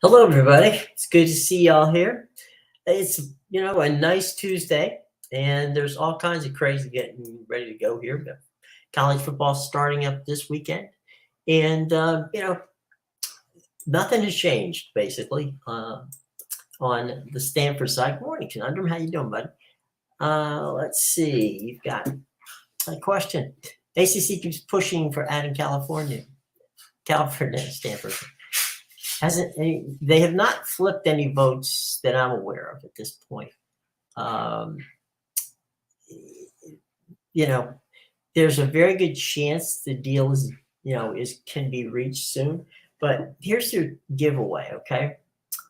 Hello, everybody. It's good to see y'all here. It's a nice Tuesday, and there's all kinds of crazy getting ready to go here. But college football starting up this weekend, and nothing has changed basically on the Stanford side. Good morning, Conundrum. How you doing, buddy? Let's see. You've got a question. ACC keeps pushing for adding California, Stanford. They have not flipped any votes that I'm aware of at this point. Um, there's a very good chance the deal can be reached soon. But here's your giveaway, okay?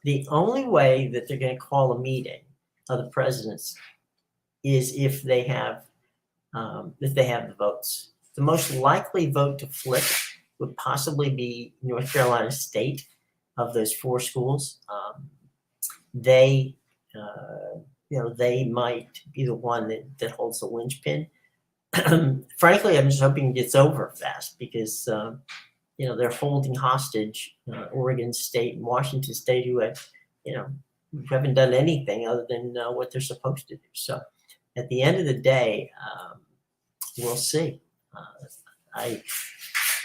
The only way that they're going to call a meeting of the presidents is if they have the votes. The most likely vote to flip would possibly be North Carolina State. Of those four schools, they might be the one that holds the linchpin. Frankly, I'm just hoping it gets over fast because they're holding hostage Oregon State and Washington State, who haven't done anything other than what they're supposed to do. So, at the end of the day, we'll see.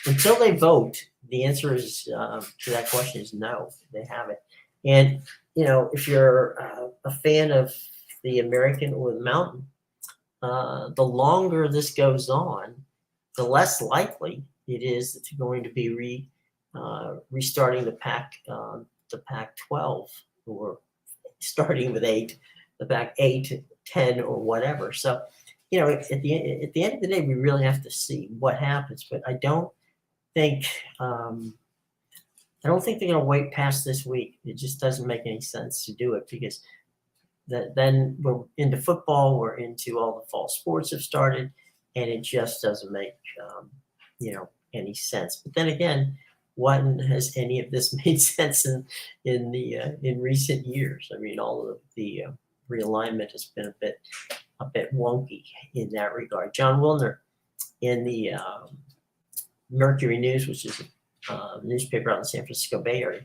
Until they vote, the answer is to that question is no. They haven't. And if you're a fan of the American or the Mountain, the longer this goes on, the less likely it is that you're going to be restarting the Pac-12, or starting with 8, the Pac-8, 10, or whatever. So, at the end of the day, we really have to see what happens. But I don't think they're going to wait past this week. It just doesn't make any sense to do it because then we're into football, we're into all the fall sports have started, and it just doesn't make any sense. But then again, when has any of this made sense in recent years? I mean, all of the realignment has been a bit wonky in that regard. John Wilner in the Mercury News, which is a newspaper out in the San Francisco Bay Area,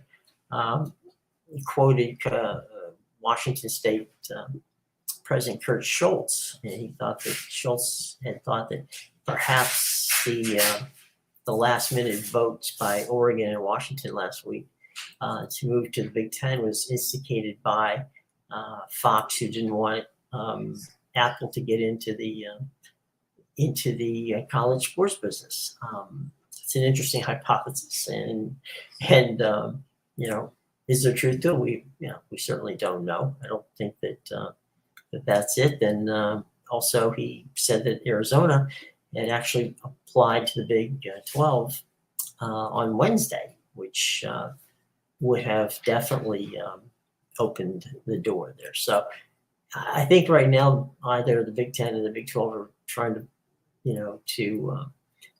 quoted Washington State President Kurt Schultz, and he thought that Schultz had thought that perhaps the last-minute votes by Oregon and Washington last week to move to the Big Ten was instigated by Fox, who didn't want Apple to get into the college sports business. It's an interesting hypothesis, and is there truth to it? We certainly don't know. I don't think that that's it. Then also he said that Arizona had actually applied to the Big 12 on Wednesday, which would have definitely opened the door there. So I think right now either the Big 10 and the Big 12 are trying to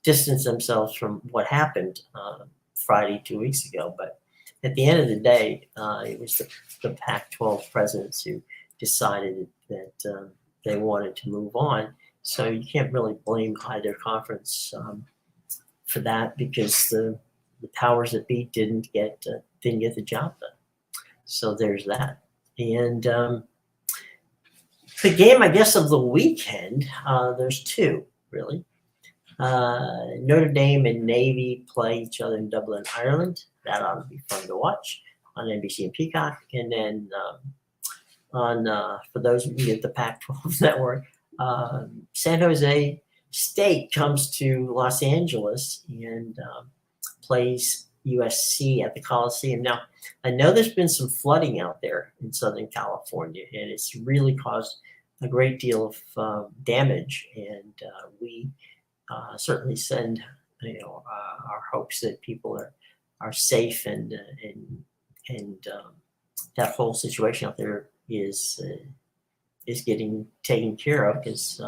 distance themselves from what happened Friday 2 weeks ago. But at the end of the day, it was the Pac-12 presidents who decided that they wanted to move on. So you can't really blame either conference for that because the powers that be didn't get the job done. So there's that. And the game, I guess, of the weekend, there's two, really. Notre Dame and Navy play each other in Dublin, Ireland. That ought to be fun to watch on NBC and Peacock. And then for those of you at the Pac-12 network, San Jose State comes to Los Angeles and plays USC at the Coliseum. Now, I know there's been some flooding out there in Southern California, and it's really caused a great deal of damage. And we certainly send our hopes that people are safe and that whole situation out there is getting taken care of, because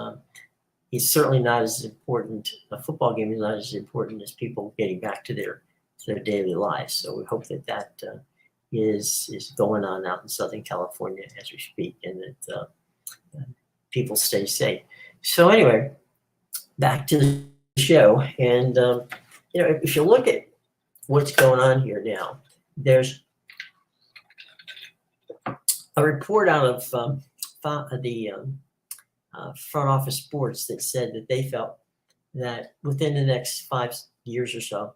it's certainly not as important. A football game is not as important as people getting back to their daily lives. So we hope that is going on out in Southern California as we speak, and that people stay safe. So anyway, back to the show. And if you look at what's going on here now, there's a report out of the front office sports that said that they felt that within the next 5 years or so,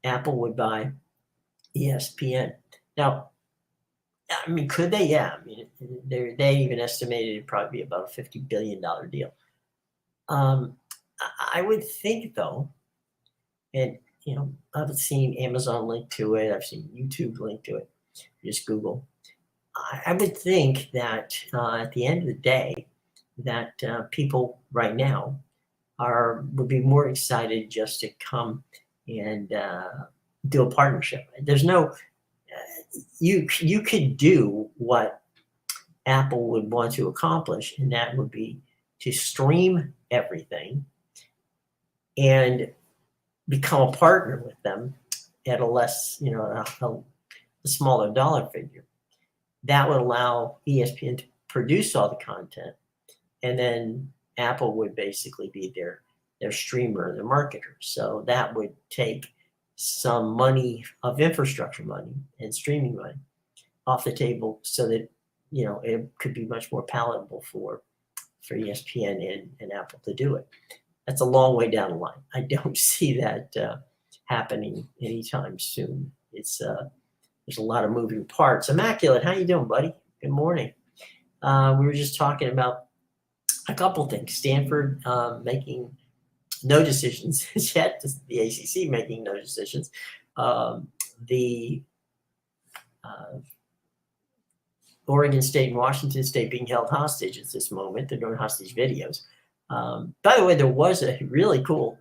Apple would buy ESPN. Now, I mean, could they? Yeah. I mean, they even estimated it'd probably be about a $50 billion deal. I would think, though, and I've seen Amazon link to it. I've seen YouTube link to it. Just Google. I would think that at the end of the day, that people right now would be more excited just to come and do a partnership. There's no you could do what Apple would want to accomplish, and that would be to stream everything and become a partner with them at a less, a smaller dollar figure. That would allow ESPN to produce all the content, and then Apple would basically be their streamer, their marketer. So that would take some money of infrastructure money and streaming money off the table, so that it could be much more palatable for ESPN and Apple to do it. That's a long way down the line. I don't see that happening anytime soon. It's there's a lot of moving parts. Immaculate, how you doing, buddy? Good morning. We were just talking about a couple things. Stanford making no decisions yet. The ACC making no decisions. The Oregon State and Washington State being held hostage at this moment. They're doing hostage videos. By the way, there was a really cool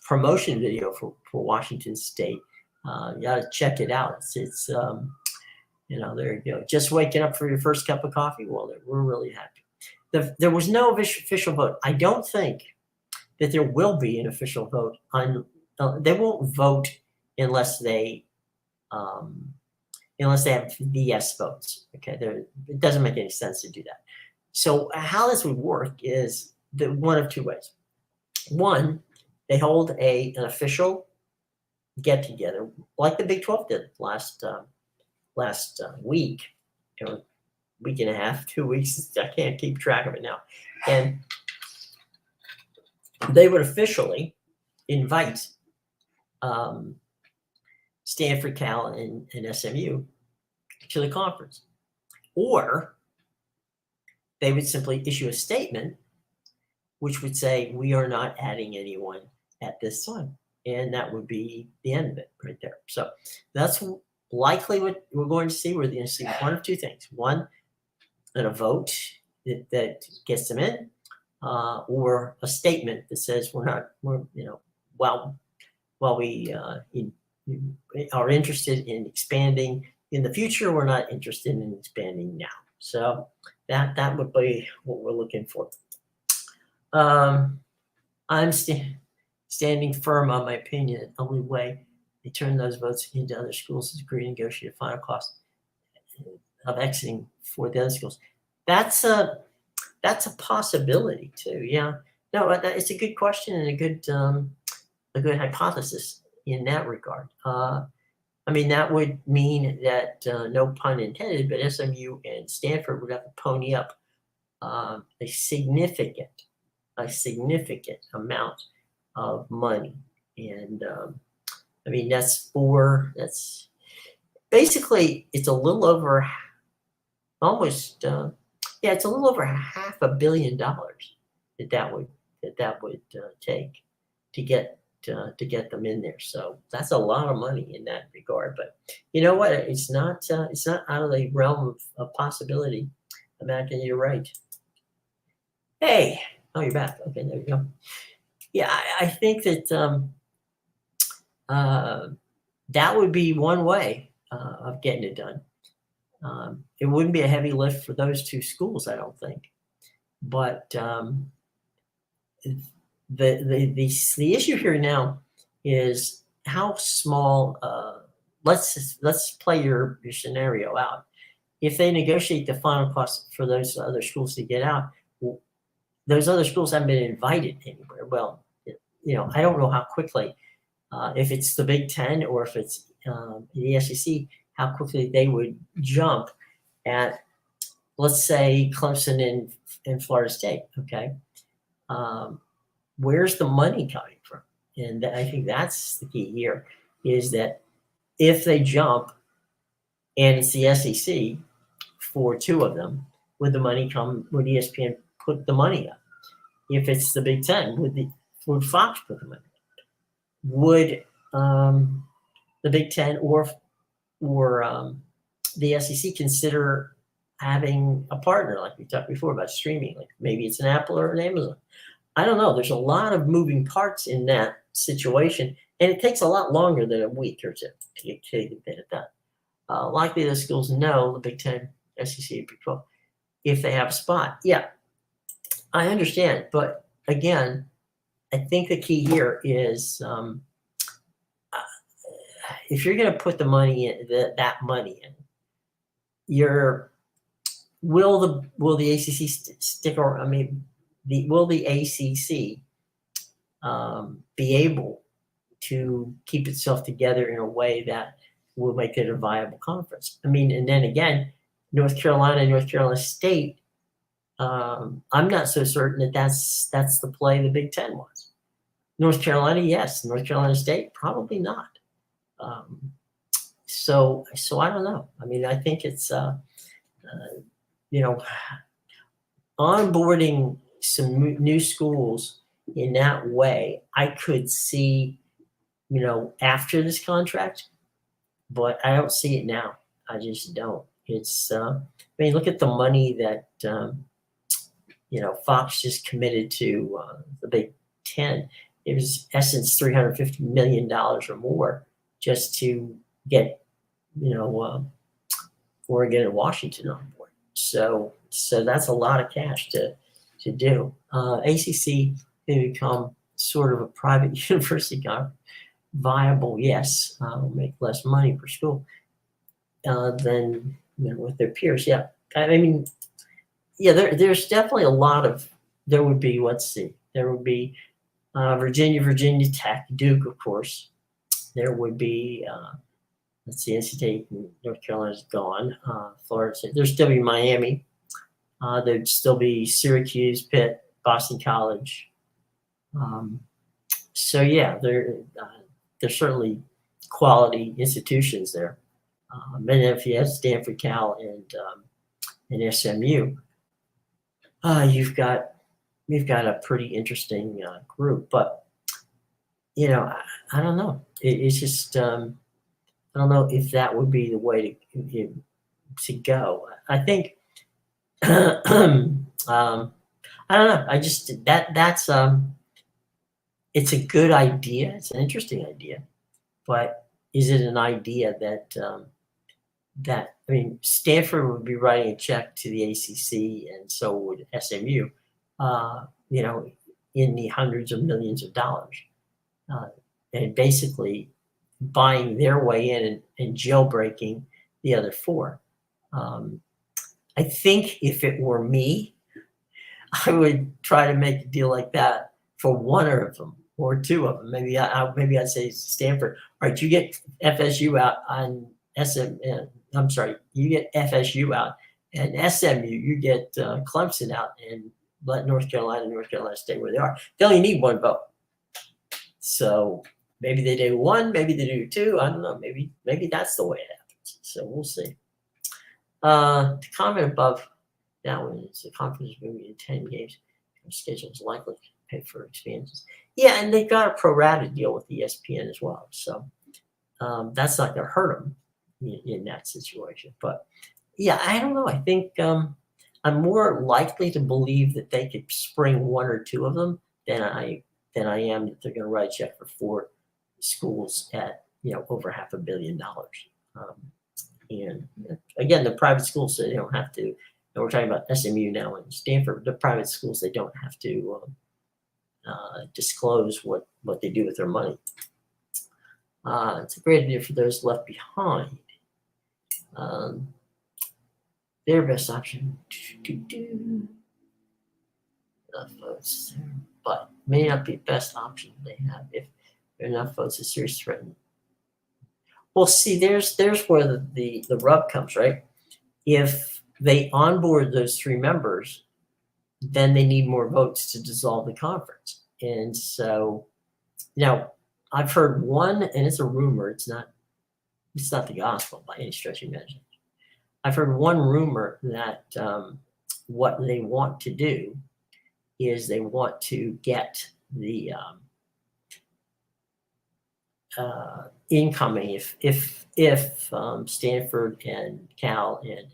promotion video for Washington State. You got to check it out. It's there you go. Just waking up for your first cup of coffee. Well, we're really happy. There was no official vote. I don't think that there will be an official vote on. They won't vote unless they have the yes votes. Okay, it doesn't make any sense to do that. So how this would work is one of two ways. One, they hold an official get together like the Big 12 did last week, week and a half, 2 weeks. I can't keep track of it now. And they would officially invite Stanford, Cal, and SMU to the conference. Or they would simply issue a statement which would say, we are not adding anyone at this time. And that would be the end of it right there. So that's likely what we're going to see. We're going to see one of two things. One, a vote that gets them in, or a statement that says while we are interested in expanding in the future, we're not interested in expanding now. So that would be what we're looking for. I'm standing firm on my opinion that the only way they turn those votes into other schools is agree to negotiate a final cost of exiting for the other schools. That's a possibility too. Yeah, no, it's a good question and a good hypothesis in that regard. I mean, that would mean that, no pun intended, but SMU and Stanford would have to pony up a significant amount of money. And I mean, that's basically, it's a little over almost, it's a little over $500 million that would take to get them in there. So that's a lot of money in that regard. But you know what? It's not out of the realm of possibility. Imagine you're right. Hey, oh, you're back. Okay, there you go. Yeah, I think that that would be one way of getting it done. It wouldn't be a heavy lift for those two schools, I don't think. But the issue here now is how small. Let's play your scenario out. If they negotiate the final cost for those other schools to get out, those other schools haven't been invited anywhere. Well, I don't know how quickly, if it's the Big Ten or if it's the SEC, how quickly they would jump at, let's say, Clemson and Florida State, okay? Where's the money coming from? And I think that's the key here, is that if they jump and it's the SEC for two of them, would the money come, would ESPN put the money up? If it's the Big Ten, would Fox put the money up? Would the Big Ten or the SEC consider having a partner, like we talked before about streaming? Like maybe it's an Apple or an Amazon. I don't know. There's a lot of moving parts in that situation, and it takes a lot longer than a week or two to get it done. Likely the schools know, the Big Ten, SEC, Big 12, if they have a spot. Yeah, I understand. But again, I think the key here is if you're going to put the money in, that money in, will the ACC stick around? I mean, will the ACC be able to keep itself together in a way that will make it a viable conference? I mean, and then again, North Carolina and North Carolina State, I'm not so certain that that's the play the Big Ten wants. North Carolina, yes. North Carolina State, probably not. So I don't know. I mean, I think it's onboarding some new schools in that way, I could see, after this contract, but I don't see it now. I just don't. It's, I mean, look at the money that, Fox just committed to the Big Ten. It was essence $350 million or more just to get, Oregon and Washington on board. So that's a lot of cash to do. ACC may become sort of a private university conference. Viable, yes, will make less money per school than with their peers. Yeah, I mean, yeah, there's definitely a lot of. There would be, there would be Virginia Tech, Duke, of course. There would be, let's see, NC State, North Carolina's gone. Florida State. There's still be Miami. There'd still be Syracuse, Pitt, Boston College. So yeah, there's certainly quality institutions there. And if you have Stanford, Cal, and SMU, you've got a pretty interesting group. But I don't know. It's just I don't know if that would be the way to go. I think I don't know. I just that's it's a good idea. It's an interesting idea, but is it an idea that I mean, Stanford would be writing a check to the ACC, and so would SMU, in the hundreds of millions of dollars, and basically buying their way in and jailbreaking the other four. I think if it were me, I would try to make a deal like that for one of them or two of them. Maybe I'd say Stanford. All right, you get FSU out on I'm sorry, you get FSU out, and SMU, you get Clemson out, and let North Carolina stay where they are. They only need one vote. So maybe they do one, maybe they do two. I don't know. Maybe that's the way it happens. So we'll see. The comment above that one is the conference is moving in 10 games. Schedule is likely to pay for expansions. Yeah, and they've got a pro rata deal with ESPN as well. So that's not going to hurt them in that situation. But yeah, I don't know. I think I'm more likely to believe that they could spring one or two of them than I am that they're going to write a check for 4 schools at over $500 million. And again, the private schools, they don't have to. And we're talking about SMU now and Stanford. The private schools, they don't have to disclose what they do with their money. It's a great idea for those left behind. Their best option. Enough votes there, but may not be the best option they have if there are enough votes. A serious threat. Well, see, there's where the rub comes, right? if they onboard those 3 members, then they need more votes to dissolve the conference. And so, I've heard one, and it's a rumor, it's not the gospel by any stretch of imagination. I've heard one rumor that what they want to do is they want to get the incoming, if Stanford and Cal and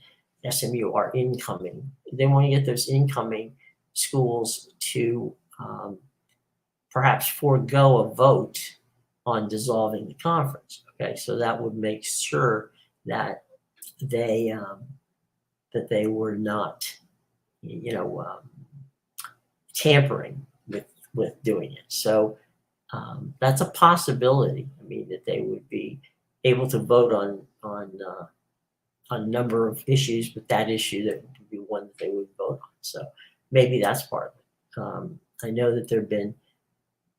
SMU are incoming, they want to get those incoming schools to perhaps forego a vote on dissolving the conference. Okay, so that would make sure that they were not, tampering with doing it. So that's a possibility. I mean, that they would be able to vote on a number of issues, but that issue that would be one that they would vote on. So maybe that's part of it. I know that there have been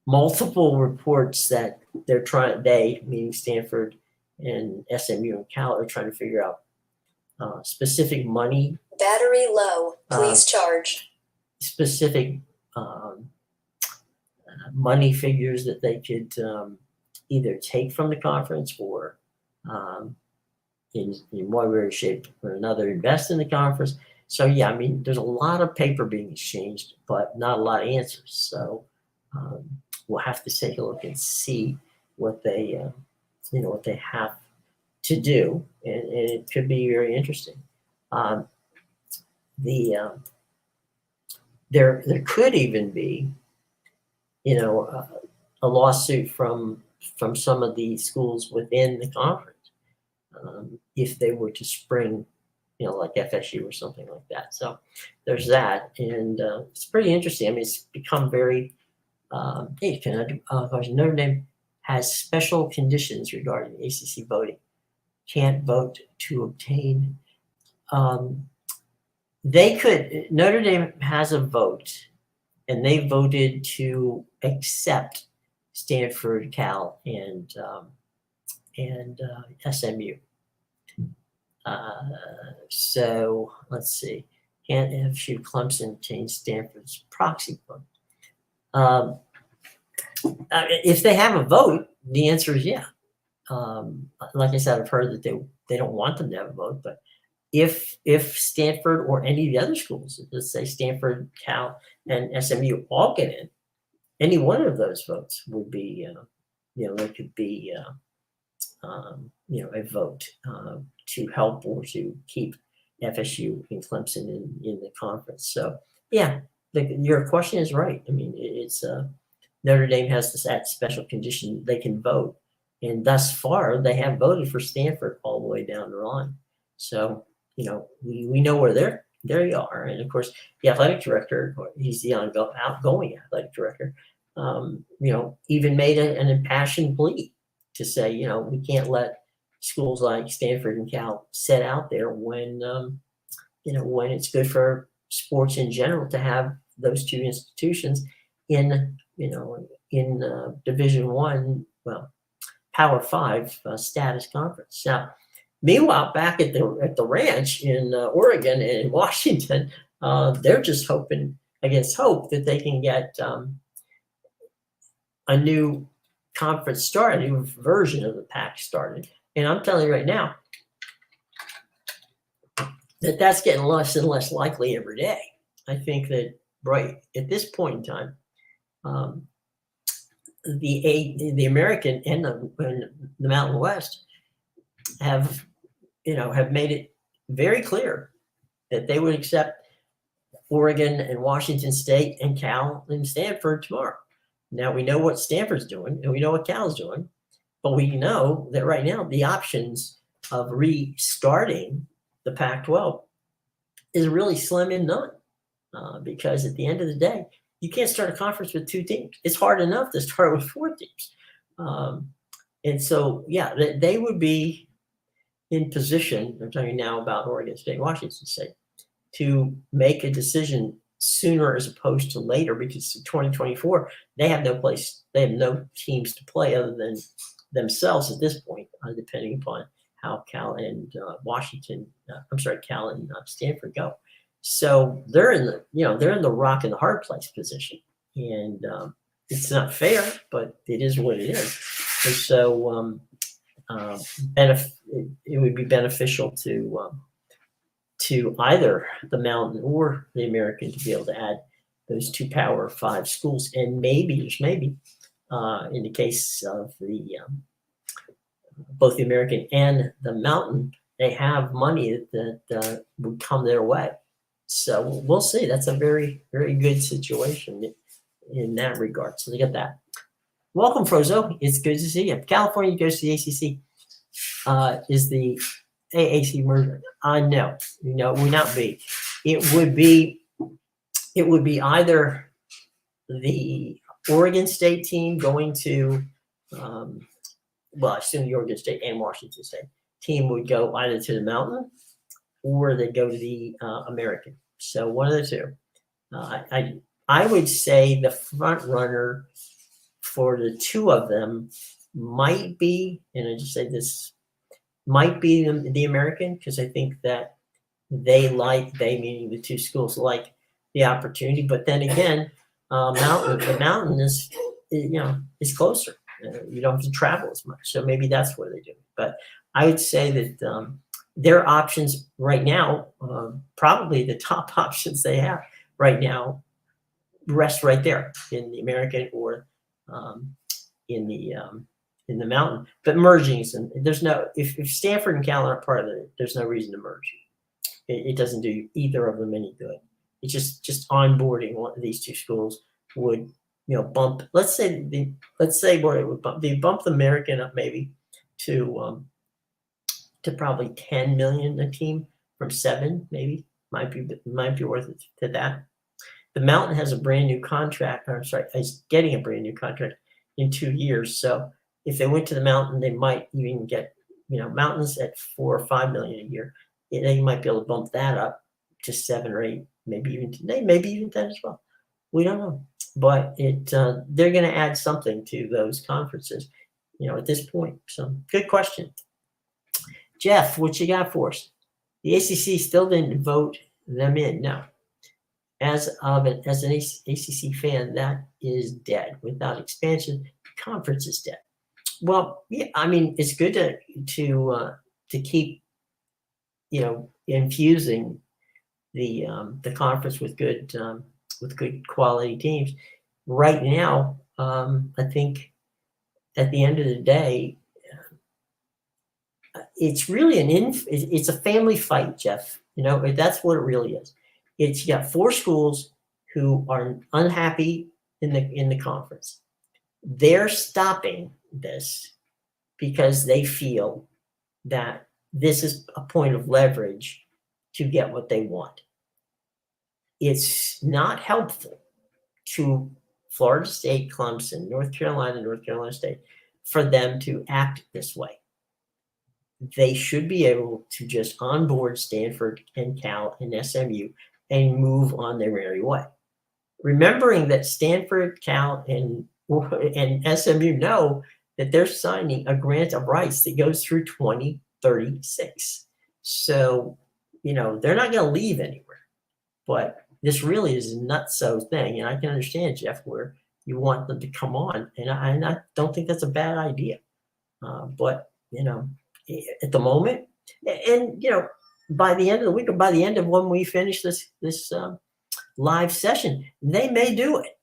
multiple reports that they, meaning Stanford and SMU and Cal, are trying to figure out specific money. Battery low, please charge. Specific money figures that they could either take from the conference or in one way or shape or another invest in the conference. So yeah, I mean, there's a lot of paper being exchanged, but not a lot of answers. So we'll have to take a look and see what they what they have to do, and it could be very interesting. There could even be, a lawsuit from some of the schools within the conference if they were to spring, like FSU or something like that. So there's that, and it's pretty interesting. I mean, it's become very. Notre Dame has special conditions regarding ACC voting. Can't vote to obtain. Notre Dame has a vote, and they voted to accept Stanford, Cal, and SMU. So let's see. Can't FSU, Clemson change Stanford's proxy vote? If they have a vote, the answer is yeah. Like I said, I've heard that they don't want them to have a vote, but if Stanford or any of the other schools, let's say Stanford, Cal, and SMU all get in, any one of those votes would be, there could be, a vote to help or to keep FSU and Clemson in the conference. So yeah, your question is right. I mean, it's Notre Dame has that special condition they can vote, and thus far they have voted for Stanford all the way down the line. So we know where they are, and of course the athletic director, he's the outgoing athletic director, even made an impassioned plea to say, we can't let schools like Stanford and Cal sit out there when when it's good for sports in general to have those two institutions in Division I, Power 5 status conference. Now, meanwhile, back at the ranch in Oregon and in Washington, they're just hoping against hope that they can get a new conference started, a new version of the Pac started. And I'm telling you right now that that's getting less and less likely every day. I think that right at this point in time, the American and the Mountain West have made it very clear that they would accept Oregon and Washington State and Cal and Stanford tomorrow. Now we know what Stanford's doing and we know what Cal's doing, but we know that right now the options of restarting the Pac-12 is really slim and none, because at the end of the day, you can't start a conference with 2 teams. It's hard enough to start with 4 teams. And so, yeah, they would be in position, I'm talking now about Oregon State, Washington State, to make a decision sooner as opposed to later, because 2024, they have no teams to play other than themselves at this point, depending upon how Cal and Cal and Stanford go. So they're in the rock and the hard place position, and it's not fair, but it is what it is. And so it would be beneficial to either the Mountain or the American to be able to add those two Power 5 schools, and maybe, just maybe, in the case of both the American and the Mountain, they have money that would come their way. So we'll see. That's a very, very good situation in that regard. So they got that. Welcome, Frozo. It's good to see you. California goes to the ACC. Is the AAC merger? No, would not be. It would be either the Oregon State team going to, I assume the Oregon State and Washington State team would go either to the Mountain or they go to the American. So one of the two. I would say the front runner for the two of them might be, and I just say this, might be the American, because I think that they meaning the two schools, like the opportunity. But then again, the Mountain is closer. You don't have to travel as much, so maybe that's where they do it. But I would say that their options right now, probably the top options they have right now, rest right there in the American or in the Mountain. But merging is, there's no, if Stanford and Cal aren't part of it, there's no reason to merge. It doesn't do either of them any good. It's just onboarding one of these two schools would bump. Let's say where it would bump. They bump the American up maybe to probably 10 million a team from 7, maybe might be worth it to that. The Mountain has a brand new contract. Is getting a brand new contract in 2 years. So if they went to the Mountain, they might even get Mountain's at 4 or 5 million a year. They might be able to bump that up to 7 or 8, maybe even 10 as well. We don't know, but they're going to add something to those conferences, at this point. So good question, Jeff. What you got for us? The ACC still didn't vote them in. No, as an ACC fan, that is dead. Without expansion, the conference is dead. Well, yeah, I mean, it's good to keep infusing the conference with good quality teams. Right now, I think at the end of the day, it's really it's a family fight, Jeff. That's what it really is. You got 4 schools who are unhappy in the conference. They're stopping this because they feel that this is a point of leverage to get what they want. It's not helpful to Florida State, Clemson, North Carolina State, for them to act this way. They should be able to just onboard Stanford and Cal and SMU and move on their merry way. Remembering that Stanford, Cal, and SMU know that they're signing a grant of rights that goes through 2036. So, they're not going to leave anywhere. But this really is a nutso thing. And I can understand, Jeff, where you want them to come on. And I don't think that's a bad idea. But, at the moment, and, by the end of the week or by the end of when we finish this live session, they may do it.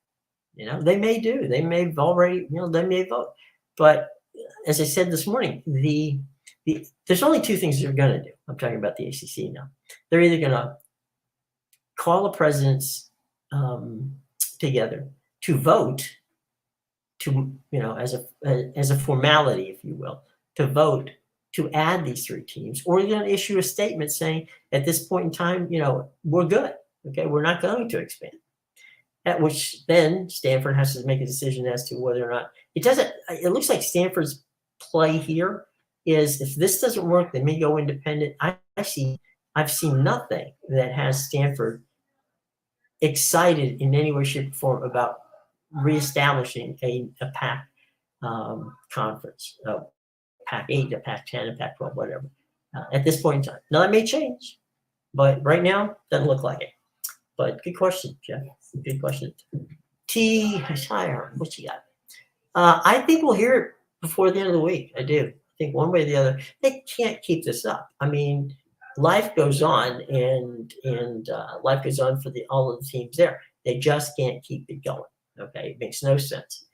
They may already, they may vote. But as I said this morning, there's only 2 things they're going to do. I'm talking about the ACC now. They're either going to call the presidents together to vote, as a formality, if you will, to vote to add these 3 teams, or they're going to issue a statement saying, at this point in time, we're good. Okay, we're not going to expand. At which then Stanford has to make a decision as to whether or not it looks like Stanford's play here is, if this doesn't work, they may go independent. I've seen nothing that has Stanford excited in any way, shape, or form about reestablishing a PAC conference, Pac-8, a Pac-10, a Pac-12, whatever. At this point in time, now that may change, but right now doesn't look like it. But good question, Jeff. Good question. T. Hire, what you got? I think we'll hear it before the end of the week. I do. I think one way or the other, they can't keep this up. I mean, life goes on, and life goes on for all of the teams there. They just can't keep it going. Okay, it makes no sense.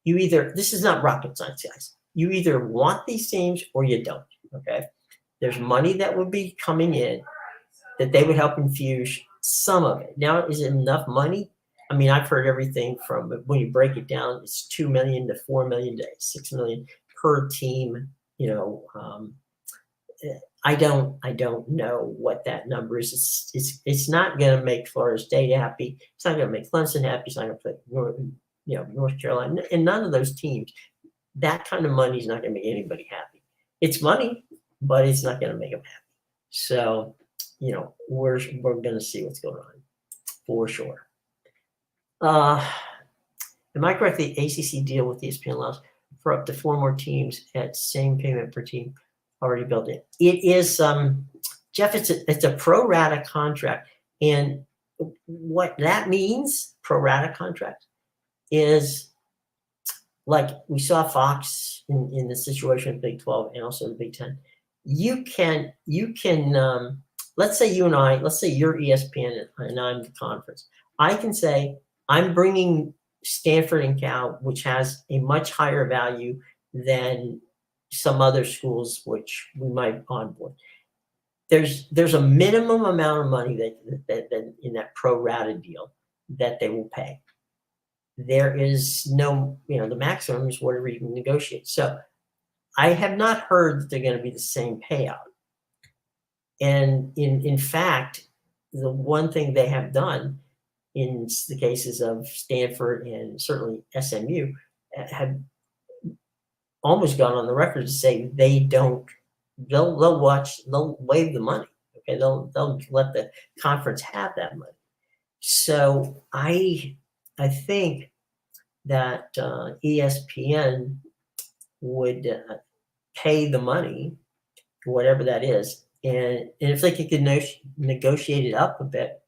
This is not rocket science, guys. You either want these teams or you don't. Okay, there's money that would be coming in that they would help infuse some of it. Now, is it enough money? I mean, I've heard everything from, when you break it down, it's 2 million to 4 million to 6 million per team. I don't know what that number is. It's not going to make Florida State happy. It's not going to make Clemson happy. It's not going to put North Carolina, and none of those teams. That kind of money is not going to make anybody happy. It's money, but it's not going to make them happy. So, we're going to see what's going on for sure. Am I correct? The ACC deal with ESPN allows for up to 4 more teams at same payment per team already built in. It is, Jeff. It's a pro rata contract, and what that means, pro rata contract, is like we saw Fox in the situation of Big 12 and also the Big 10. You can. Let's say you're ESPN and I'm the conference. I can say I'm bringing Stanford and Cal, which has a much higher value than some other schools which we might onboard. There's a minimum amount of money that in that pro rata deal that they will pay. There is no, the maximum is whatever you can negotiate. So I have not heard that they're going to be the same payout. And in fact, the one thing they have done in the cases of Stanford and certainly SMU have almost gone on the record to say they'll waive the money. Okay, they'll let the conference have that money. So I think that ESPN would pay the money, whatever that is, and if they could negotiate it up a bit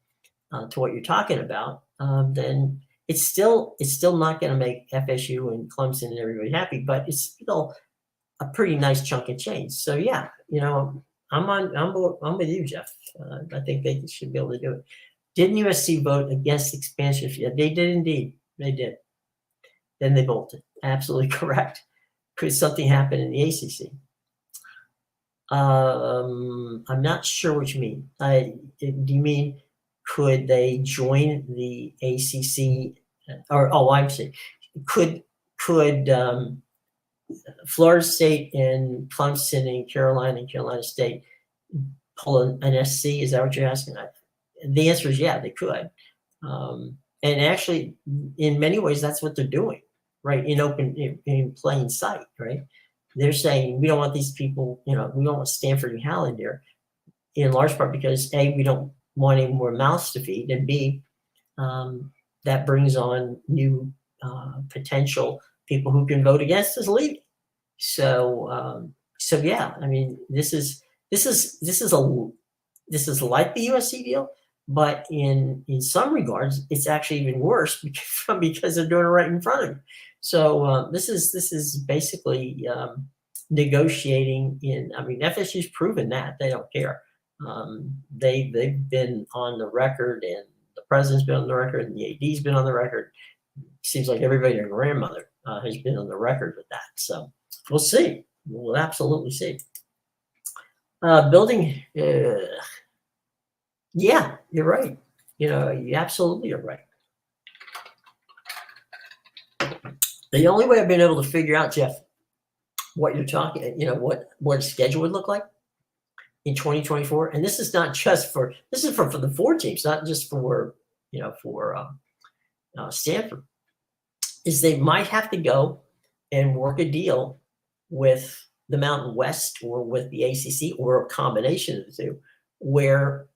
to what you're talking about, then it's still not going to make FSU and Clemson and everybody happy, but it's still a pretty nice chunk of change. So yeah, I'm with you, Jeff. I think they should be able to do it. Didn't USC vote against expansion? They did indeed. They did. Then they bolted. Absolutely correct. Could something happen in the ACC? I'm not sure what you mean. Do you mean could they join the ACC? I'm saying could Florida State and Clemson and Carolina State pull an SC? Is that what you're asking? The answer is yeah, they could. And actually, in many ways, that's what they're doing, right? In plain sight, right? They're saying we don't want these people, we don't want Stanford and Cal in there, in large part because A, we don't want any more mouths to feed, and B, that brings on new potential people who can vote against us leaving. So yeah, I mean, this is like the USC deal, but in some regards, it's actually even worse because they're doing it right in front of you. So this is basically negotiating in. I mean, FSU's proven that they don't care. They've been on the record, and the president's been on the record, and the AD's been on the record. Seems like everybody, their grandmother, has been on the record with that. So we'll see. We'll absolutely see. Building. Yeah, you're right. You absolutely are right. The only way I've been able to figure out, Jeff, what you're talking, what a schedule would look like in 2024, and this is not just for the 4 teams, not just for Stanford, is they might have to go and work a deal with the Mountain West or with the ACC or a combination of the two, where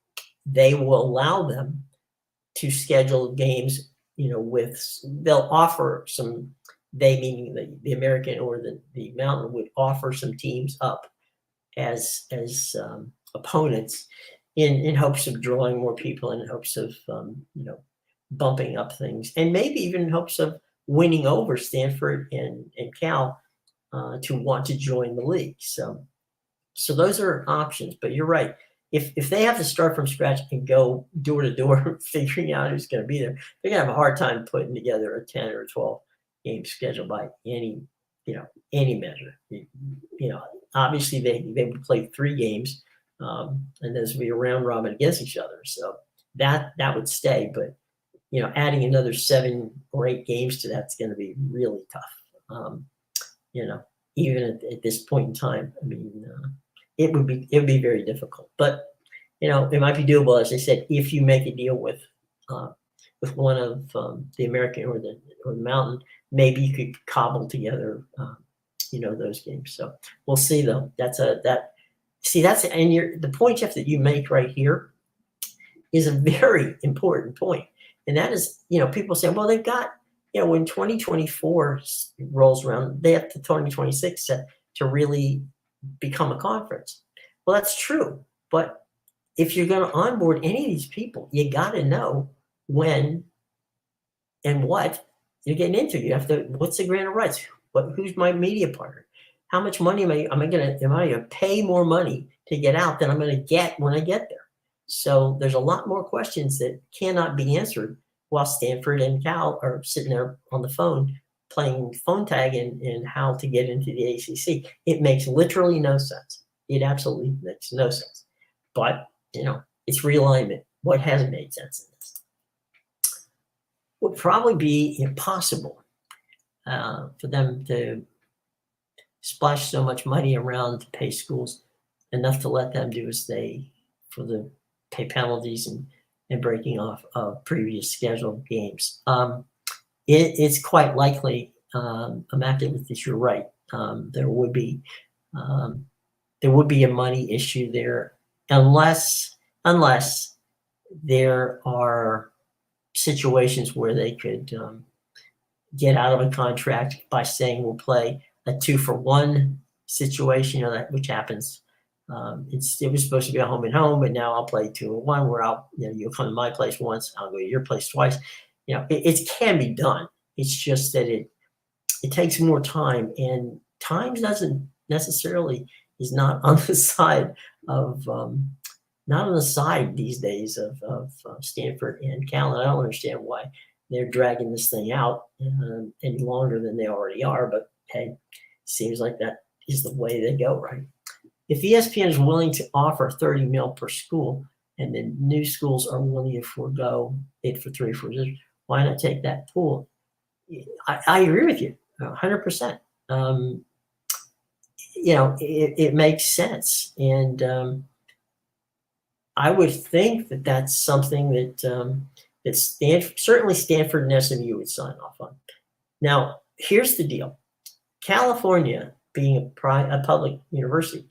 they will allow them to schedule games, they'll offer some they, meaning the American or the Mountain, would offer some teams up as opponents in hopes of drawing more people, in hopes of bumping up things, and maybe even in hopes of winning over Stanford and Cal to want to join the league. So those are options. But you're right. If they have to start from scratch and go door to door figuring out who's going to be there, they're going to have a hard time putting together a 10 or 12 game schedule by any measure. Obviously they would play 3 games, and those would be a round robin against each other. So that would stay. But adding another 7 or 8 games to that's going to be really tough. Even at this point in time, I mean, it would be very difficult. But it might be doable, as I said, if you make a deal with one of the American or the Mountain. Maybe you could cobble together those games. So we'll see, though. The point, Jeff, that you make right here is a very important point. And that is, people say, well, they've got, when 2024 rolls around, they have to 2026 to really become a conference. Well, that's true. But if you're going to onboard any of these people, you got to know when and what you're getting into. You have to, what's the grant of rights? Who's my media partner? How much money am I going to pay more money to get out than I'm going to get when I get there? So there's a lot more questions that cannot be answered while Stanford and Cal are sitting there on the phone playing phone tag in how to get into the ACC. It makes literally no sense. It absolutely makes no sense. But, it's realignment. What hasn't made sense in this? Would probably be impossible for them to splash so much money around to pay schools enough to let them do as they, for the pay penalties and breaking off of previous scheduled games. It's quite likely, Immaculate, that you're right. There would be a money issue there, unless there are situations where they could get out of a contract by saying we'll play a 2-for-1 situation, which happens. It was supposed to be a home and home, but now I'll play 2-for-1, where you'll come to my place once, I'll go to your place twice. It can be done. It's just that it takes more time, and time doesn't necessarily is not on the side of not on the side these days of Stanford and Cal. And I don't understand why they're dragging this thing out any longer than they already are. But hey, seems like that is the way they go, right? If ESPN is willing to offer $30 million per school, and then new schools are willing to forego 8 for 3 for years, why not take that pool? I agree with you 100%. It makes sense, and I would think that that's something that certainly Stanford and SMU would sign off on. Now, here's the deal: California, being a public university,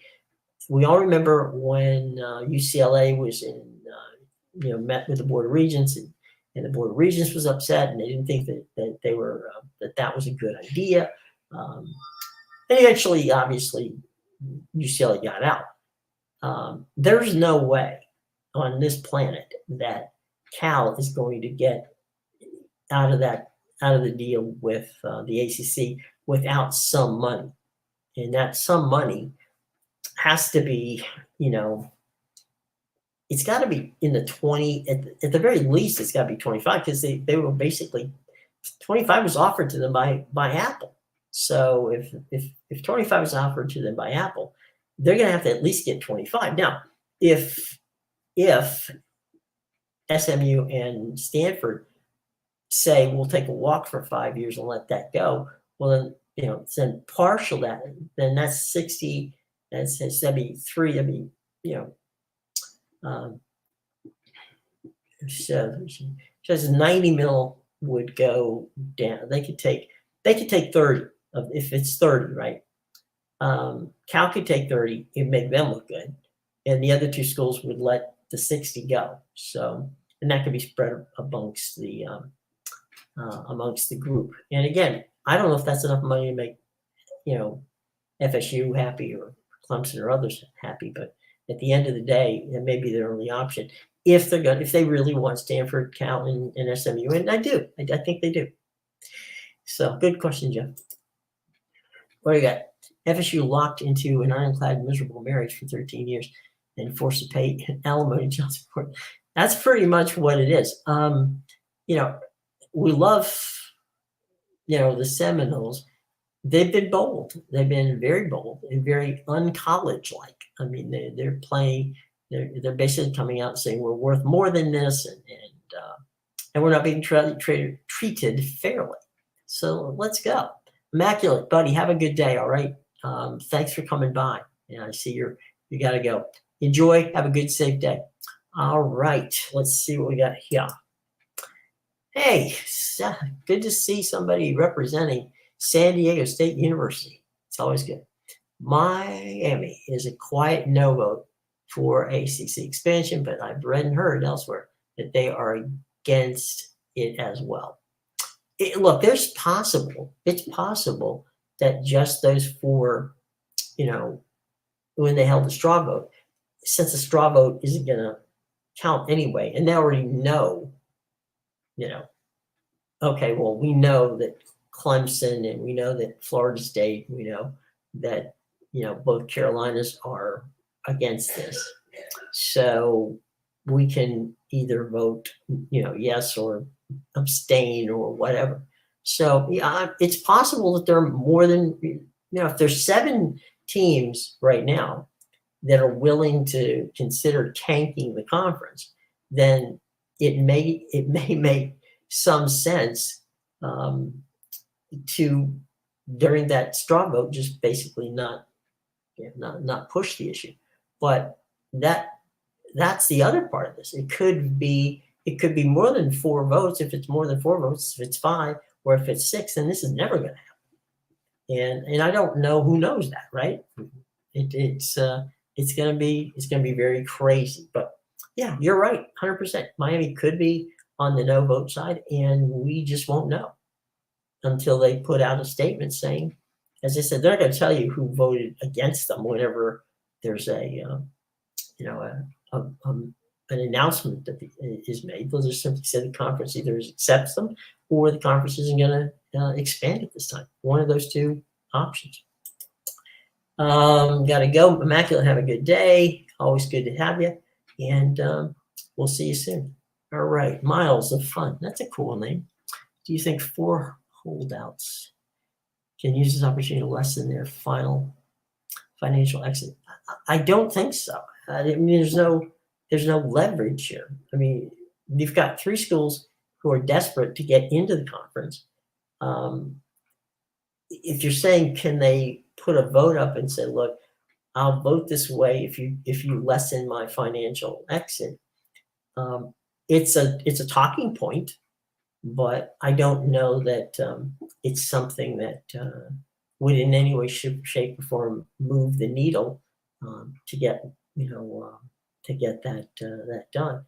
we all remember when UCLA was met with the Board of Regents, and the Board of Regents was upset, and they didn't think that they were that was a good idea. And eventually, obviously, UCLA got out. There's no way on this planet that Cal is going to get out of the deal with the ACC without some money, and that some money has to be, it's got to be in the 20, at the very least, it's got to be 25, because they were basically 25 was offered to them by Apple. So if 25 is offered to them by Apple, they're going to have to at least get 25. Now, if SMU and Stanford say we'll take a walk for 5 years and let that go, well then then partial that, then that's 60. That's 73. I mean, says 90 mil would go down. They could take 30 if it's 30, right? Cal could take 30. It'd make them look good, and the other two schools would let the 60 go. So, and that could be spread amongst the group. And again, I don't know if that's enough money to make, FSU happy or Clemson or others happy, but at the end of the day, it may be their only option if they really want Stanford, Cal, and SMU, and I do. I think they do. So good question, Jeff. What do you got? FSU locked into an ironclad miserable marriage for 13 years and forced to pay alimony and child support. That's pretty much what it is. We love, the Seminoles. They've been bold. They've been very bold and very uncollege-like. I mean, they're playing. They're basically coming out and saying we're worth more than this, and we're not being treated fairly. So let's go. Immaculate, buddy. Have a good day. All right. Thanks for coming by. I see you got to go. Enjoy. Have a good, safe day. All right. Let's see what we got here. Hey, good to see somebody representing San Diego State University. It's always good. Miami is a quiet no vote for ACC expansion, but I've read and heard elsewhere that they are against it as well. Look, it's possible that just those four, when they held the straw vote, since the straw vote isn't going to count anyway, and they already know, okay, well, we know that Clemson and we know that Florida State, we know that, both Carolinas are against this. So we can either vote, yes or abstain or whatever. So yeah, it's possible that there are more than, if there's 7 teams right now that are willing to consider tanking the conference, then it may make some sense to, during that straw vote, just basically not push the issue. But that's the other part of this. It could be more than 4 votes. If it's more than 4 votes, if it's 5, or if it's 6, then this is never going to happen. And I don't know who knows that, right? It's going to be very crazy. But yeah, you're right, 100%. Miami could be on the no vote side, and we just won't know until they put out a statement saying, as I said, they're not going to tell you who voted against them whenever there's an announcement that is made. They'll just simply say the conference either accepts them or the conference isn't going to expand at this time. One of those 2 options. Got to go. Immaculate, have a good day. Always good to have you. And we'll see you soon. All right. Miles of Fun. That's a cool name. Do you think 4 holdouts can use this opportunity to lessen their final financial exit? I don't think so. I mean, there's no leverage here. I mean, you've got 3 schools who are desperate to get into the conference. If you're saying, can they put a vote up and say, look, I'll vote this way if you lessen my financial exit? It's a talking point, but I don't know that it's something that would in any way, shape, or form move the needle to get that done.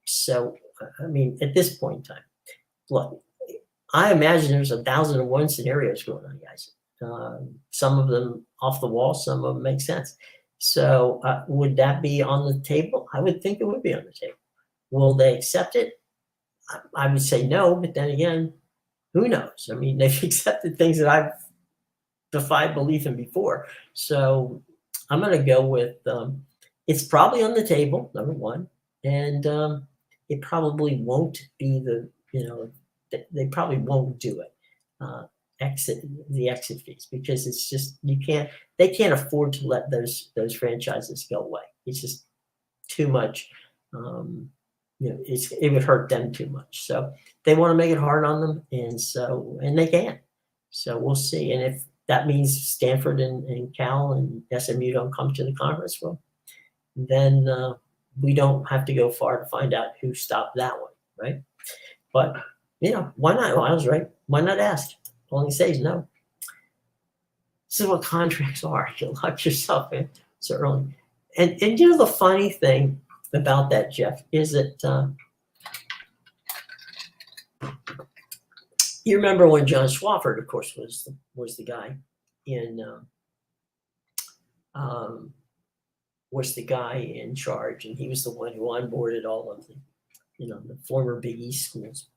So I mean, at this point in time, look, I imagine there's 1,001 scenarios going on, guys. Some of them off the wall, some of them make sense. So would that be on the table? I would think it would be on the table. Will they accept it? I would say no, but then again, who knows? I mean, they've accepted things that I've defied belief in before. So I'm going to go with it's probably on the table, number one, and it probably won't be they probably won't do it. Exit fees, because it's just they can't afford to let those franchises go away. It's just too much. It would hurt them too much. So they want to make it hard on them, and they can. So we'll see. And if that means Stanford and Cal and SMU don't come to the conference, well, then we don't have to go far to find out who stopped that one, right? But why not? Miles, right? Why not ask? All he says no. This is what contracts are. You lock yourself in so early. And the funny thing about that, Jeff, is that You remember when John Swofford, of course, was the guy in was the guy in charge, and he was the one who onboarded all of the the former Big East schools.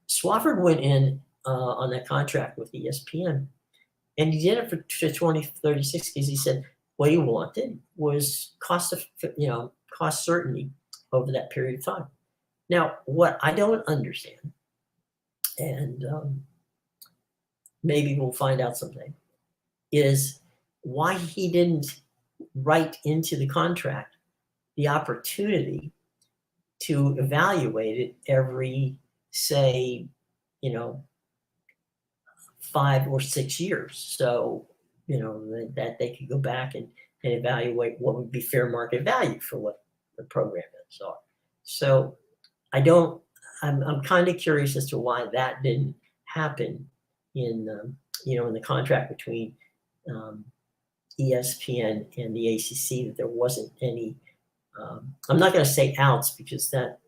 Swofford went in on that contract with ESPN, and he did it for 2036 because he said what he wanted was cost certainty over that period of time. Now, what I don't understand, and maybe we'll find out someday, is why he didn't write into the contract the opportunity to evaluate it every, say, 5 or 6 years. So, that they could go back and evaluate what would be fair market value for what the program is. So I'm kind of curious as to why that didn't happen in the contract between ESPN and the ACC, that there wasn't any. I'm not going to say outs because that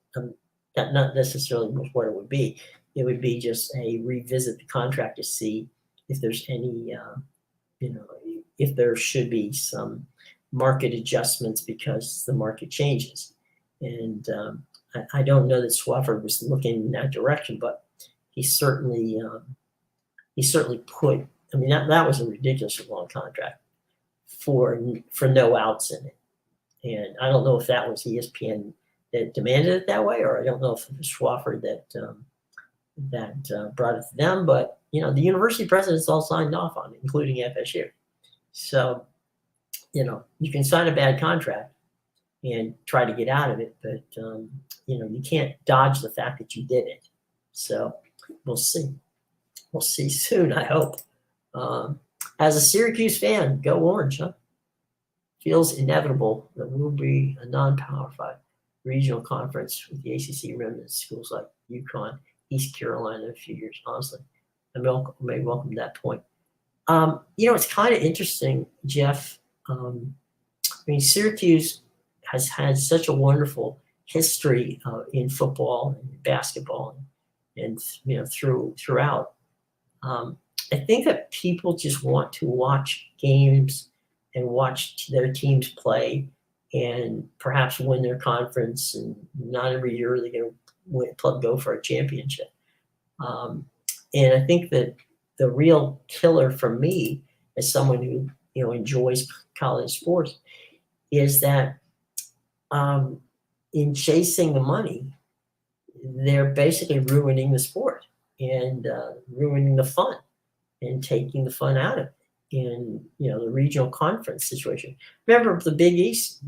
not necessarily what it would be. It would be just a revisit the contract to see if there's any, if there should be some market adjustments because the market changes. And I don't know that Swofford was looking in that direction, but he certainly put. I mean, that was a ridiculously long contract for no outs in it. And I don't know if that was ESPN that demanded it that way, or I don't know if it was Swofford that brought it to them. But the university presidents all signed off on it, including FSU. So you can sign a bad contract and try to get out of it, but you can't dodge the fact that you did it. So we'll see. We'll see soon, I hope. As a Syracuse fan, go Orange, huh? Feels inevitable that we'll be a non-Power 5 regional conference with the ACC remnant schools like UConn, East Carolina in a few years, honestly. I may welcome that point. It's kind of interesting, Jeff. Syracuse has had such a wonderful history in football and basketball and throughout. I think that people just want to watch games and watch their teams play and perhaps win their conference, and not every year are they going to go for a championship. And I think that the real killer for me, as someone who enjoys college sports, is that in chasing the money, they're basically ruining the sport and ruining the fun and taking the fun out of it. In the regional conference situation. Remember the Big East,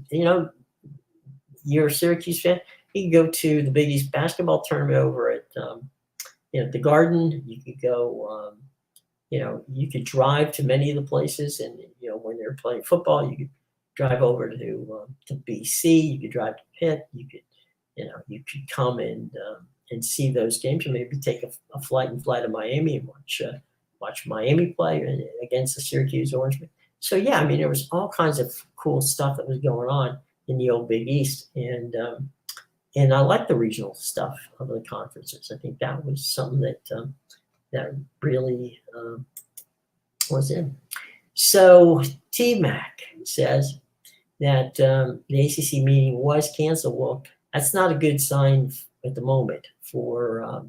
you're a Syracuse fan, you can go to the Big East basketball tournament over at the Garden. You could go you could drive to many of the places, and when they're playing football, you could drive over to BC, you could drive to Pitt, you could come and see those games, or maybe take a flight and fly to Miami and watch Miami play against the Syracuse Orangemen. So there was all kinds of cool stuff that was going on in the old Big East, and I like the regional stuff of the conferences. I think that was something that really was in. So T-Mac says that the ACC meeting was canceled. Well, that's not a good sign at the moment for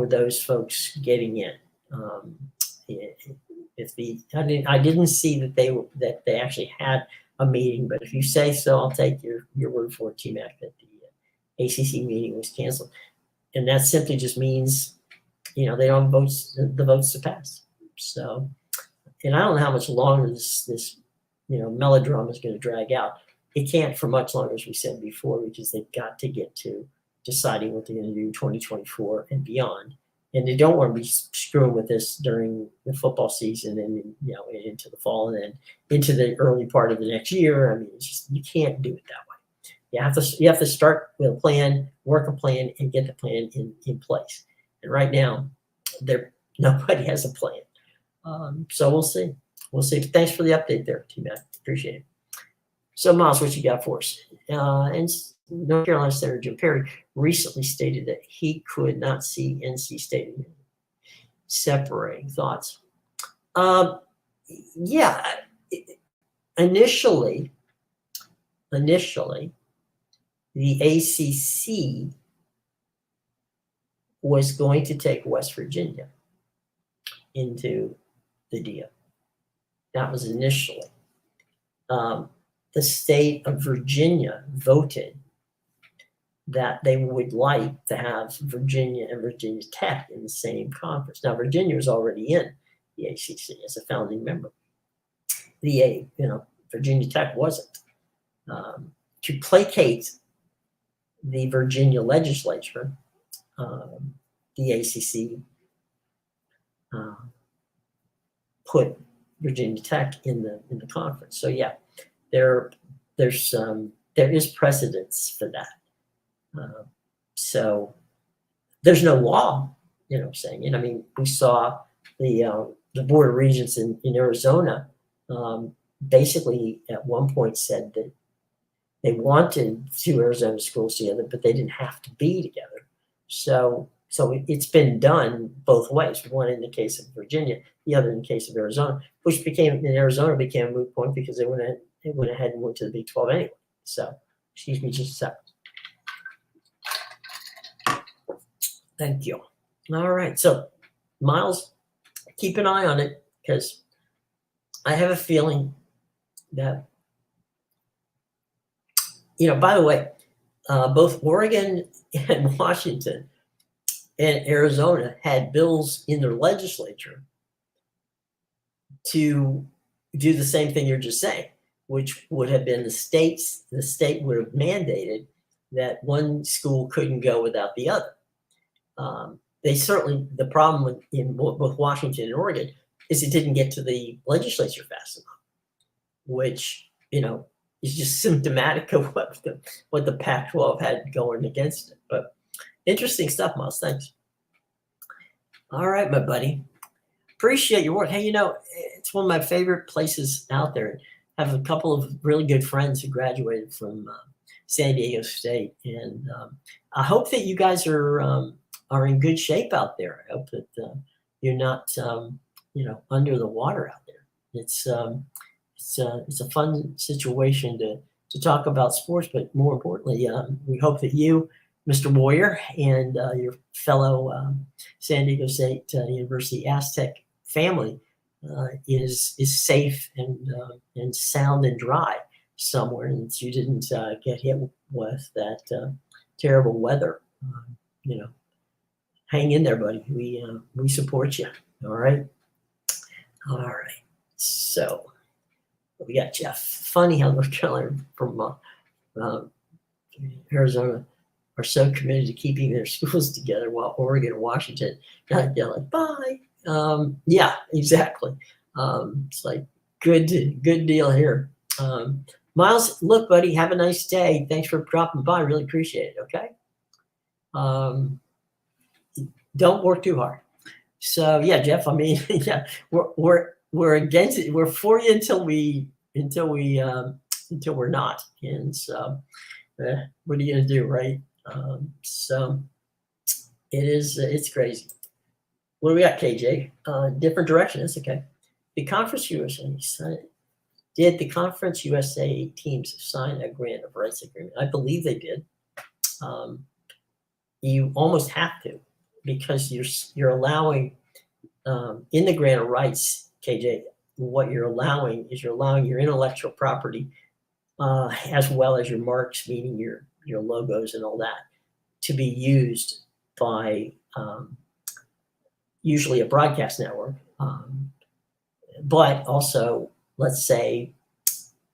those folks getting in. I didn't see that they actually had a meeting, but if you say so, I'll take your word for it, T-Mac, that the ACC meeting was canceled, and that simply just means they don't have the votes to pass. So, and I don't know how much longer this melodrama is going to drag out. It can't for much longer, as we said before, because they've got to get to deciding what they're going to do 2024 and beyond. And they don't want to be screwing with this during the football season and into the fall and then into the early part of the next year. I mean, it's just, you can't do it that way. You have to start with a plan, work a plan, and get the plan in place. And right now, nobody has a plan. So we'll see. We'll see. But thanks for the update there, T-Mac. Appreciate it. So Miles, what you got for us? And North Carolina Senator Jim Perry recently stated that he could not see NC State separating thoughts. Yeah, initially, the ACC was going to take West Virginia into the deal. That was initially. The state of Virginia voted that they would like to have Virginia and Virginia Tech in the same conference. Now, Virginia was already in the ACC as a founding member. Virginia Tech wasn't. To placate the Virginia legislature, the ACC put Virginia Tech in the conference. So yeah, there is precedence for that. So there's no law, saying it. I mean, we saw the Board of Regents in Arizona basically at one point said that they wanted two Arizona schools together, but they didn't have to be together. So it's been done both ways. One in the case of Virginia, the other in the case of Arizona, which became a moot point because they went ahead and went to the Big 12 anyway. So, excuse me just a second. Thank you. All right. So, Miles, keep an eye on it because I have a feeling that, by the way, both Oregon and Washington and Arizona had bills in their legislature to do the same thing you're just saying, which would have been the state would have mandated that one school couldn't go without the other. The problem with Washington and Oregon is it didn't get to the legislature fast enough, which, is just symptomatic of what the Pac-12 had going against it. But interesting stuff, Miles. Thanks. All right, my buddy. Appreciate your work. Hey, it's one of my favorite places out there. I have a couple of really good friends who graduated from San Diego State, and I hope that you guys are in good shape out there. I hope that you're not, under the water out there. It's a fun situation to talk about sports, but more importantly, we hope that you, Mr. Warrior, and your fellow San Diego State University Aztec family is safe and sound and dry somewhere, and that you didn't get hit with that terrible weather. Hang in there, buddy. We support you. All right. So we got Jeff. Funny how North Carolina from Arizona are so committed to keeping their schools together, while Oregon and Washington, they're like, bye. Yeah, exactly. It's like good deal here. Miles, look, buddy, have a nice day. Thanks for dropping by. Really appreciate it. Okay. Don't work too hard. So yeah, Jeff. I mean, yeah, we're against it. We're for you until we're not. And so, what are you gonna do, right? So it's crazy. What do we got, KJ? Different direction. That's okay. The Conference USA did the Conference USA teams sign a grant of rights agreement? I believe they did. You almost have to, because you're allowing in the grant of rights, KJ. What you're allowing is your intellectual property, as well as your marks, meaning your logos and all that, to be used by usually a broadcast network, but also, let's say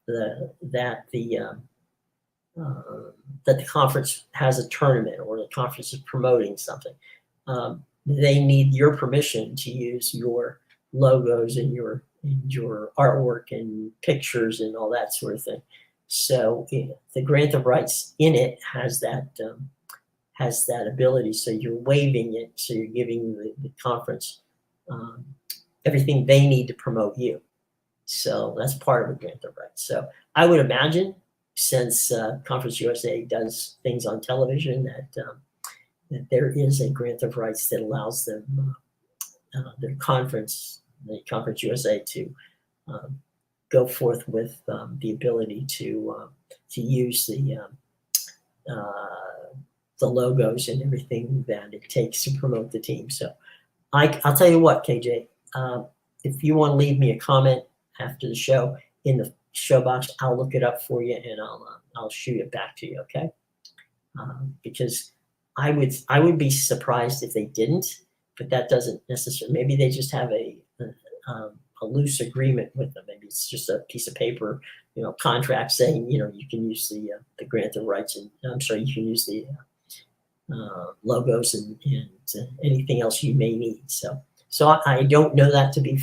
that the conference has a tournament, or the conference is promoting something. They need your permission to use your logos and your artwork and pictures and all that sort of thing. So the grant of rights in it has that ability. So you're waiving it. So you're giving the conference everything they need to promote you. So that's part of the grant of rights. So I would imagine since Conference USA does things on television, that there is a grant of rights that allows them, the Conference USA, to go forth with the ability to use the logos and everything that it takes to promote the team. So I'll tell you what, KJ, if you want to leave me a comment after the show in the show box, I'll look it up for you and I'll shoot it back to you, okay? Because I would be surprised if they didn't, but that doesn't necessarily. Maybe they just have a loose agreement with them. Maybe it's just a piece of paper, contract saying you can use the grant of rights, and I'm sorry, you can use the logos and anything else you may need. So I don't know that to be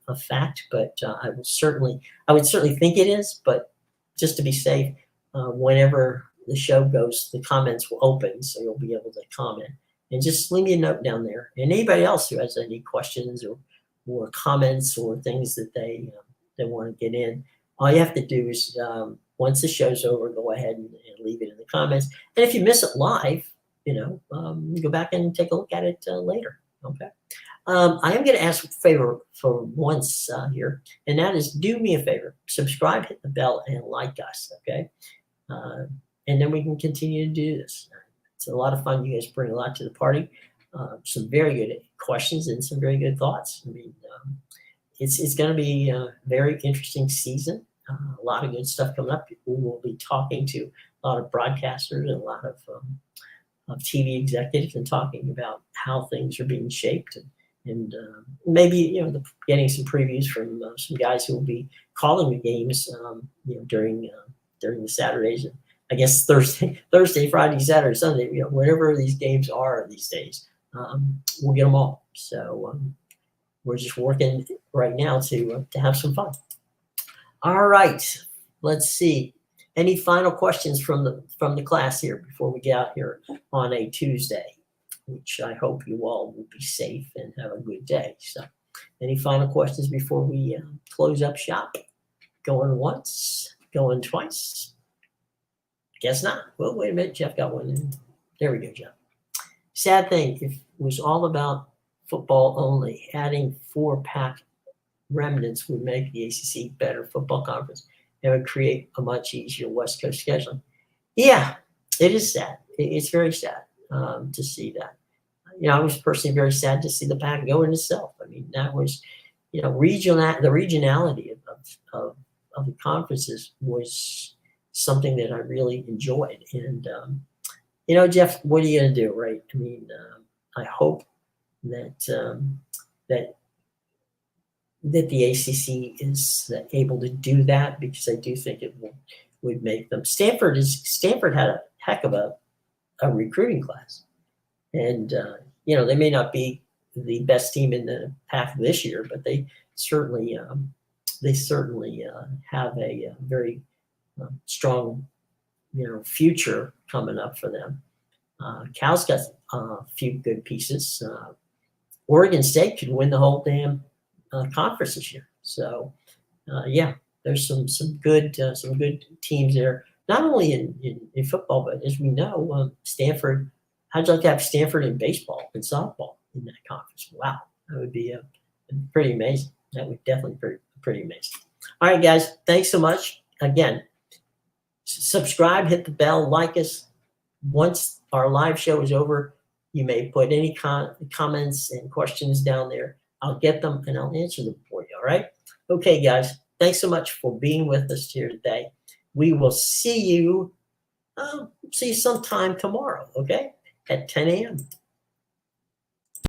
a fact, but I would certainly think it is. But just to be safe, whenever the show goes, the comments will open, so you'll be able to comment and just leave me a note down there. And anybody else who has any questions or comments or things that they want to get in, all you have to do is once the show's over, go ahead and leave it in the comments. And if you miss it live, go back and take a look at it later. Okay. I am going to ask a favor for once here, and that is, do me a favor, subscribe, hit the bell, and like us. Okay. And then we can continue to do this. It's a lot of fun. You guys bring a lot to the party. Some very good questions and some very good thoughts. I mean, it's going to be a very interesting season. A lot of good stuff coming up. We will be talking to a lot of broadcasters and a lot of TV executives and talking about how things are being shaped and maybe getting some previews from some guys who will be calling the games during the Saturdays, and I guess Thursday, Friday, Saturday, Sunday, whatever these games are these days, we'll get them all. So we're just working right now to have some fun. All right, let's see. Any final questions from the class here before we get out here on a Tuesday, which I hope you all will be safe and have a good day. So any final questions before we close up shop? Going once, going twice? Guess not. Well, wait a minute. Jeff got one in. There we go, Jeff. Sad thing, if it was all about football only, adding 4 Pac remnants would make the ACC better football conference. It would create a much easier West Coast scheduling. Yeah, it is sad. It's very sad to see that. I was personally very sad to see the Pac go in itself. I mean, that was, the regionality of the conferences was something that I really enjoyed. And, Jeff, what are you going to do, right? I mean, I hope that that the ACC is able to do that, because I do think it would make them. Stanford had a heck of a recruiting class, and they may not be the best team in the Pac this year, but they certainly have a very strong future coming up for them. Cal's got a few good pieces. Oregon State could win the whole damn conference this year. So there's some good teams there, not only in football, but as we know, Stanford. How'd you like to have Stanford in baseball and softball in that conference? Wow, that would be pretty amazing. That would definitely be pretty amazing. All right, guys, thanks so much. Again, subscribe, hit the bell, like us. Once our live show is over, you may put any comments and questions down there. I'll get them and I'll answer them for you. All right. Okay, guys. Thanks so much for being with us here today. We will see you sometime tomorrow. Okay, at 10 a.m.